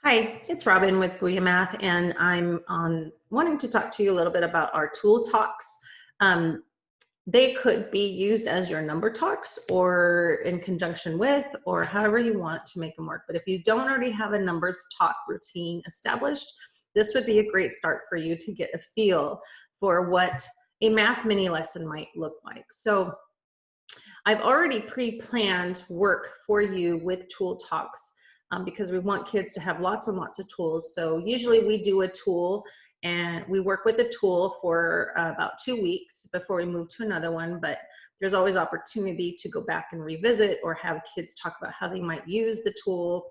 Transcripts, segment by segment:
Hi, it's Robin with Booyah Math, and I'm wanting to talk to you a little bit about our tool talks. Um, they could be used as your number talks or in conjunction with, or however you want to make them work. But if you don't already have a numbers talk routine established, this would be a great start for you to get a feel for what a math mini lesson might look like. So I've already pre-planned work for you with tool talks because we want kids to have lots and lots of tools. So usually we do a tool and we work with a tool for about 2 weeks before we move to another one, but there's always opportunity to go back and revisit or have kids talk about how they might use the tool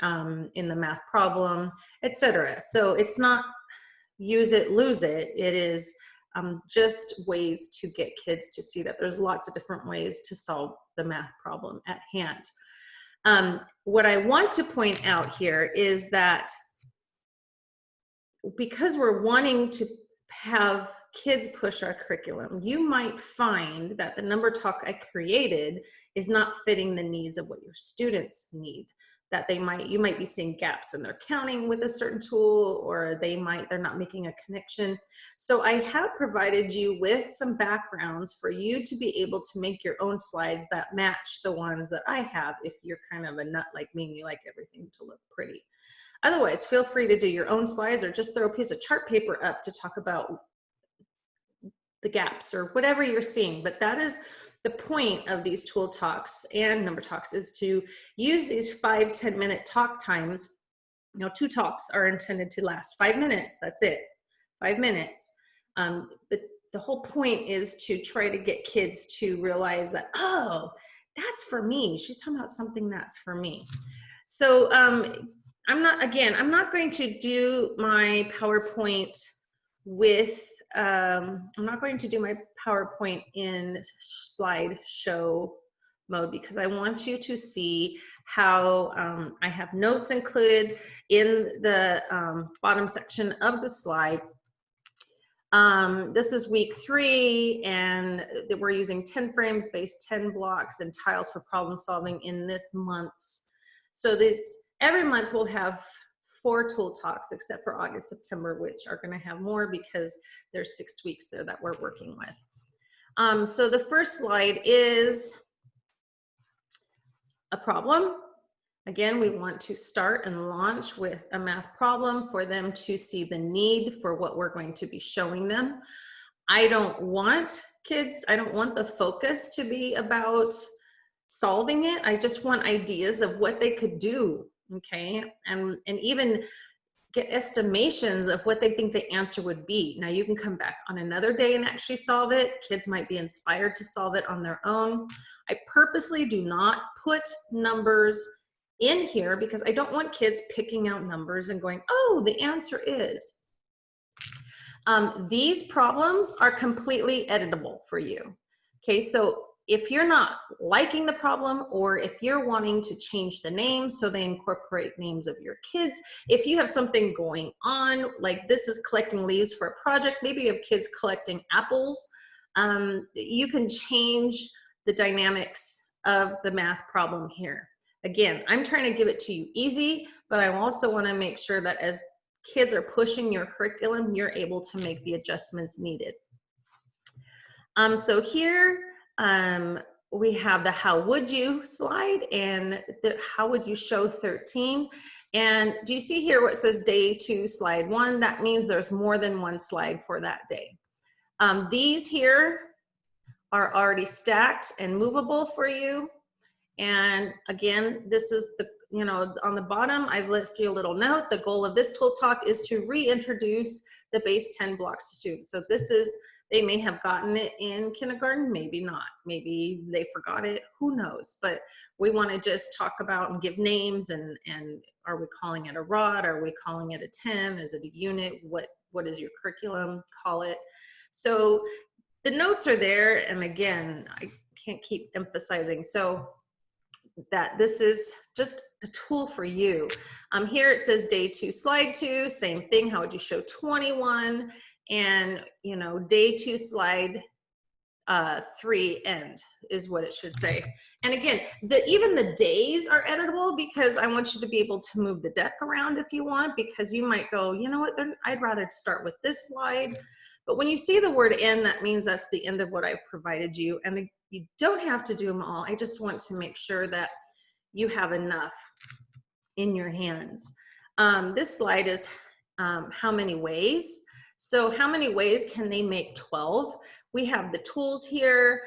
in the math problem, etc. So it's not use it, lose it. It is just ways to get kids to see that there's lots of different ways to solve the math problem at hand. What I want to point out here is that because we're wanting to have kids push our curriculum, you might find that the number talk I created is not fitting the needs of what your students need. That you might be seeing gaps in their counting with a certain tool, or they're not making a connection. So I have provided you with some backgrounds for you to be able to make your own slides that match the ones that I have if you're kind of a nut like me and you like everything to look pretty. Otherwise, feel free to do your own slides or just throw a piece of chart paper up to talk about the gaps or whatever you're seeing. But that is the point of these tool talks and number talks, is to use these 5-10 minute talk times. You know, 2 talks are intended to last 5 minutes. That's it, 5 minutes. But the whole point is to try to get kids to realize that, oh, that's for me. She's talking about something that's for me. So I'm not going to do my PowerPoint with I'm not going to do my PowerPoint in slideshow mode because I want you to see how I have notes included in the bottom section of the slide. This is week 3, and we're using 10 frames based 10 blocks and tiles for problem solving in this month's. So every month we'll have 4 tool talks, except for August, September, which are going to have more because there's 6 weeks there that we're working with. So the first slide is a problem. Again, we want to start and launch with a math problem for them to see the need for what we're going to be showing them. I don't want the focus to be about solving it. I just want ideas of what they could do. Okay, and even get estimations of what they think the answer would be. Now you can come back on another day and actually solve it. Kids might be inspired to solve it on their own. I purposely do not put numbers in here because I don't want kids picking out numbers and going, oh, the answer is. These problems are completely editable for you. Okay, so if you're not liking the problem, or if you're wanting to change the name so they incorporate names of your kids, if you have something going on, like this is collecting leaves for a project, maybe you have kids collecting apples, you can change the dynamics of the math problem here. Again, I'm trying to give it to you easy, but I also want to make sure that as kids are pushing your curriculum, you're able to make the adjustments needed. So here, we have the how would you slide and the how would you show 13. And do you see here what says day 2 slide 1? That means there's more than one slide for that day. These here are already stacked and movable for you. And again, this is the, on the bottom, I've left you a little note. The goal of this tool talk is to reintroduce the base 10 blocks to students. So this is, they may have gotten it in kindergarten, maybe not. Maybe they forgot it, who knows? But we want to just talk about and give names, and are we calling it a rod? Are we calling it a 10? Is it a unit? What is your curriculum? Call it. So the notes are there, and again, I can't keep emphasizing so that this is just a tool for you. Here it says day 2 slide 2, same thing. How would you show 21? And day 2 slide 3 end is what it should say. And again, even the days are editable, because I want you to be able to move the deck around if you want, because you might go, you know what, I'd rather start with this slide. But when you see the word end, that means that's the end of what I've provided you. And you don't have to do them all. I just want to make sure that you have enough in your hands. This slide is how many ways. So how many ways can they make 12? We have the tools here.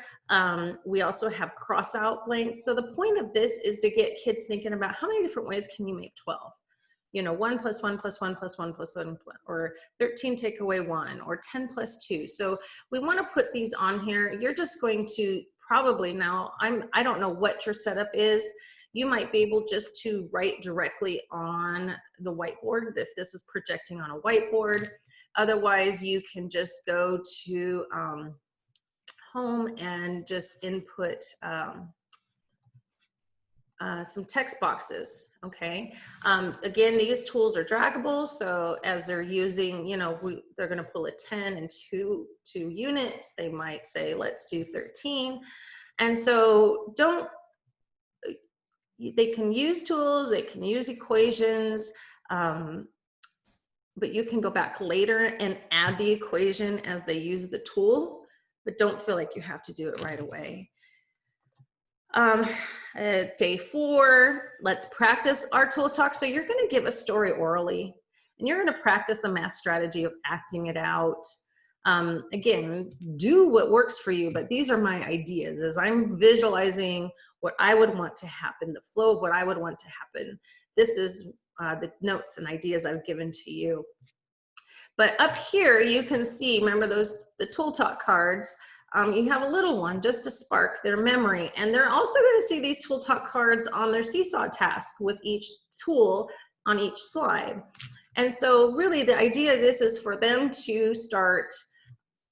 We also have cross out blanks. So the point of this is to get kids thinking about how many different ways can you make 12? You know, 1 plus 1 plus 1 plus 1 plus 1, or 13 take away 1, or 10 plus 2. So we want to put these on here. You're just going to probably now, I don't know what your setup is. You might be able just to write directly on the whiteboard if this is projecting on a whiteboard. Otherwise, you can just go to home and just input some text boxes, okay? Again, these tools are draggable, so as they're using, you know, they're gonna pull a 10 and two units. They might say, let's do 13. And so they can use tools, they can use equations, but you can go back later and add the equation as they use the tool, but don't feel like you have to do it right away. Day 4, let's practice our tool talk. So you're gonna give a story orally, and you're gonna practice a math strategy of acting it out. Again, do what works for you, but these are my ideas as I'm visualizing what I would want to happen, the flow of what I would want to happen. This is the notes and ideas I've given to you. But up here, you can see, remember the tool talk cards. You have a little one just to spark their memory. And they're also going to see these tool talk cards on their seesaw task with each tool on each slide. And so really the idea of this is for them to start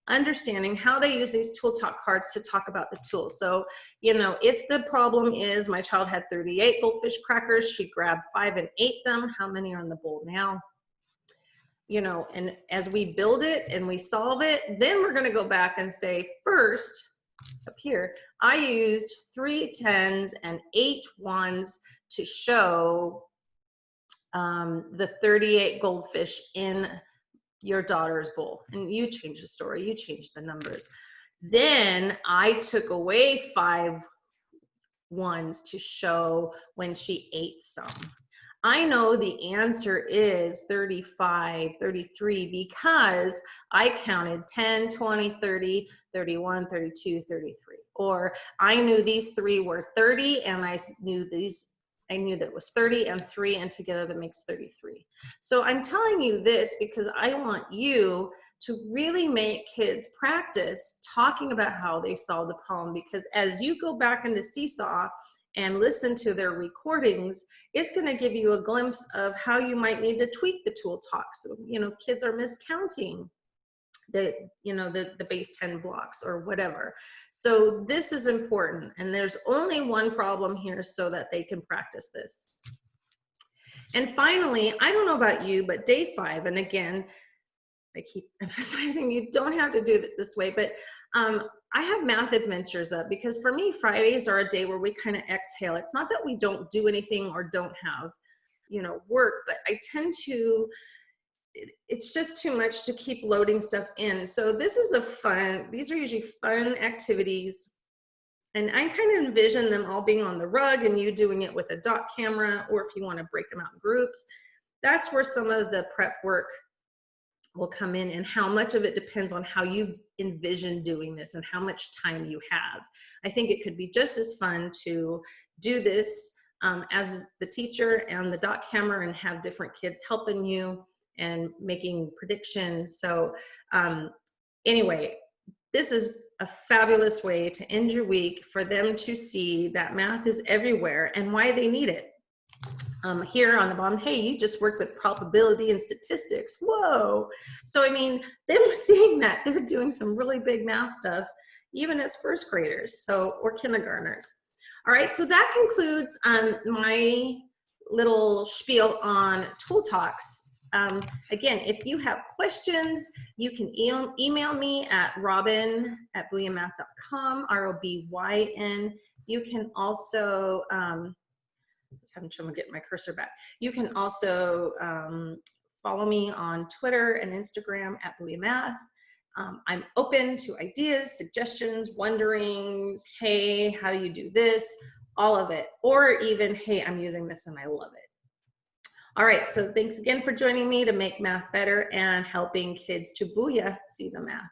understanding how they use these tool talk cards to talk about the tool. So, you know, if the problem is my child had 38 goldfish crackers, she grabbed 5 and ate them, how many are in the bowl now? You know, and as we build it and we solve it, then we're gonna go back and say, first, up here, I used 3 10s and 8 1s to show the 38 goldfish in your daughter's bowl. And you change the story, you change the numbers. Then I took away 5 1s to show when she ate some. I know the answer is 35, 33 because I counted 10, 20, 30, 31, 32, 33. Or I knew these 3 were 30 and I knew that it was 30 and 3 and together that makes 33. So I'm telling you this because I want you to really make kids practice talking about how they solve the problem, because as you go back into Seesaw and listen to their recordings, it's going to give you a glimpse of how you might need to tweak the tool talk. So, you know, if kids are miscounting the base 10 blocks or whatever. So this is important, and there's only one problem here so that they can practice this. And finally, I don't know about you, but day 5, and again, I keep emphasizing you don't have to do it this way, but I have math adventures up because for me, Fridays are a day where we kind of exhale. It's not that we don't do anything or don't have, you know, work, but I tend to, it's just too much to keep loading stuff in. So this is these are usually fun activities. And I kind of envision them all being on the rug and you doing it with a dot camera, or if you want to break them out in groups. That's where some of the prep work will come in, and how much of it depends on how you envision doing this and how much time you have. I think it could be just as fun to do this as the teacher and the dot camera and have different kids helping you and making predictions. So anyway, this is a fabulous way to end your week for them to see that math is everywhere and why they need it. Here on the bottom, hey, you just worked with probability and statistics. Whoa. So, I mean, them seeing that, they're doing some really big math stuff, even as first graders, or kindergartners. All right, so that concludes my little spiel on tool talks. Again, if you have questions, you can email me at robin@booyahmath.com, ROBYN. You can also, just having trouble getting my cursor back. You can also follow me on Twitter and Instagram at Booyah Math. I'm open to ideas, suggestions, wonderings. Hey, how do you do this? All of it. Or even, hey, I'm using this and I love it. All right, so thanks again for joining me to make math better and helping kids to booyah see the math.